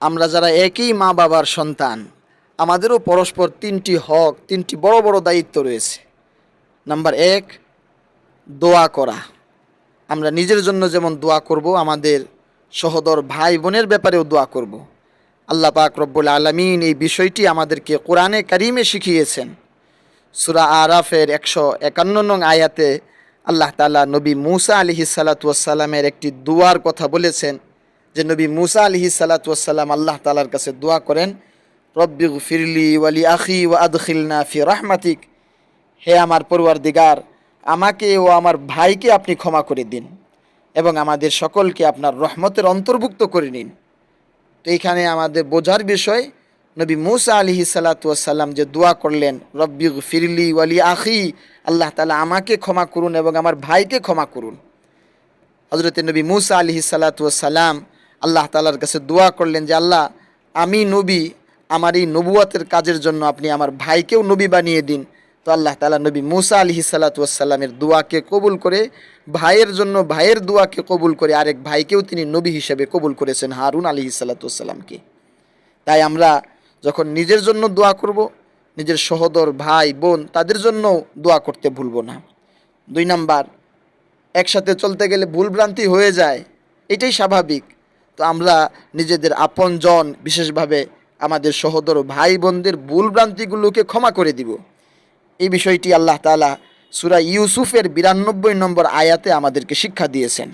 আমরা যারা একই মা বাবার সন্তান, আমাদেরও পরস্পর তিনটি হক, তিনটি বড় বড় দায়িত্ব রয়েছে। নাম্বার এক, দোয়া করা। আমরা নিজের জন্য যেমন দোয়া করব, আমাদের সহোদর ভাই বোনের ব্যাপারেও দোয়া করব। আল্লাহ পাক রব্বুল আলামিন এই বিষয়টি আমাদেরকে কোরআনে কারিমে শিখিয়েছেন। সূরা আরাফের 151 নং আয়াতে আল্লাহ তাআলা নবী মুসা আলাইহিস সালাতু ওয়াস সালামের একটি দোয়ার কথা বলেছেন, যে নবী মুসা আলাইহিস সালাতু ওয়াস সালাম আল্লাহ তাআলার কাছে দোয়া করেন, রব্বিগফিরলি ওয়া লি আখি ওয়া আদখিলনা ফি রাহমাতিক। হে আমার পরওয়ারদিগার, আমাকে ও আমার ভাইকে আপনি ক্ষমা করে দিন এবং আমাদের সকলকে আপনার রহমতের অন্তর্ভুক্ত করে নিন। তো এইখানে আমাদের বোঝার বিষয়, নবী মুসা আলাইহিস সালাতু ওয়াস সালাম যে দোয়া করলেন, রব্বিগফিরলি ওয়া লি আখি, আল্লাহ তাআলা আমাকে ক্ষমা করুন এবং আমার ভাইকে ক্ষমা করুন। হযরত নবী মুসা আলাইহিস সালাতু ওয়াস সালাম আল্লাহ তাআলার কাছে দোয়া করলেন যে আল্লাহ, আমি নবী, আমার এই নবুয়তের কাজের জন্য আপনি আমার ভাইকেও নবী বানিয়ে দিন। তো আল্লাহ তাআলা নবী মুসা আলাইহিস সালাতু ওয়াস সালামের দোয়াকে কবুল করে, ভাইয়ের জন্য ভাইয়ের দোয়াকে কবুল করে আরেক ভাইকেও তিনি নবী হিসেবে কবুল করেছেন, হারুন আলাইহিস সালাতু ওয়াস সালামকে। তাই আমরা যখন নিজের জন্য দোয়া করব, নিজের সহোদর ভাই বোন তাদের জন্য দোয়া করতে ভুলব না। 2 নাম্বার, একসাথে চলতে গেলে ভুলভ্রান্তি হয়ে যায়, এটাই স্বাভাবিক। তো আমরা নিজেদের আপনজন, বিশেষভাবে আমাদের সহোদর ভাই বোনদের ভুলভ্রান্তিগুলোকে ক্ষমা করে দিব। এই বিষয়টি আল্লাহ তাআলা সূরা ইউসুফের 92 নম্বর আয়াতে আমাদেরকে শিক্ষা দিয়েছেন।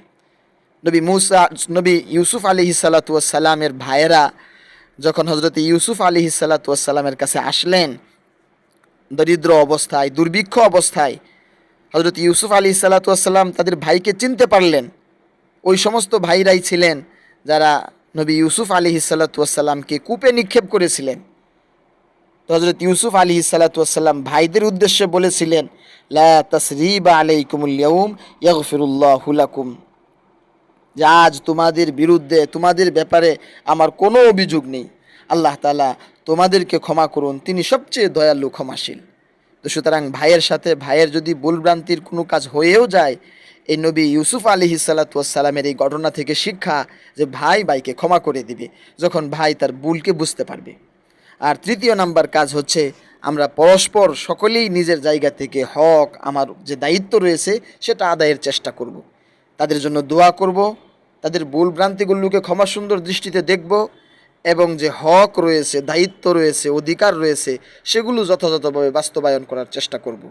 নবী ইউসুফ আলাইহিস সালাতু ওয়াস সালামের ভাইয়েরা যখন হযরত ইউসুফ আলাইহিস সালাতু ওয়াস সালামের কাছে আসলেন দরিদ্র অবস্থায়, দুর্ভিক্ষ অবস্থায়, হযরত ইউসুফ আলাইহিস সালাতু ওয়াস সালাম তাদের ভাইকে চিনতে পারলেন। ওই সমস্ত ভাইরাই ছিলেন যারা নবী ইউসুফ আলাইহিস সালাতু ওয়াস সালামকে কূপে নিক্ষেপ করেছিলেন। তো হযরত ইউসুফ আলাইহিস সালাতু ওয়াস সালাম ভাইদের উদ্দেশ্যে বলেছিলেন, লা তাসরিবা আলাইকুমুল ইয়াউম ইয়াগফিরুল্লাহু লাকুম, যে আজ তোমাদের বিরুদ্ধে, তোমাদের ব্যাপারে আমার কোনো অভিযোগ নেই, আল্লাহ তাআলা তোমাদেরকে ক্ষমা করুন, তিনি সবচেয়ে দয়ালু ক্ষমাশীল। তো সুতরাং ভাইয়ের সাথে ভাইয়ের যদি ভুলভ্রান্তির কোনো কাজ হয়েও যায়, এই নবী ইউসুফ আলাইহিস সালাতু ওয়াস সালামের এই ঘটনা থেকে শিক্ষা যে ভাই ভাইকে ক্ষমা করে দিবে যখন ভাই তার ভুলকে বুঝতে পারবে। আর 3 নাম্বার কাজ হচ্ছে, আমরা পরস্পর সকলেই নিজের জায়গা থেকে হক, আমার যে দায়িত্ব রয়েছে সেটা আদায়ের চেষ্টা করব। তাদের জন্য দোয়া করব, তাদের ভুল ভ্রান্তিগুলোকে ক্ষমা সুন্দর দৃষ্টিতে দেখব এবং যে হক রয়েছে, দায়িত্ব রয়েছে, অধিকার রয়েছে সেগুলো যথাযথভাবে বাস্তবায়ন করার চেষ্টা করব।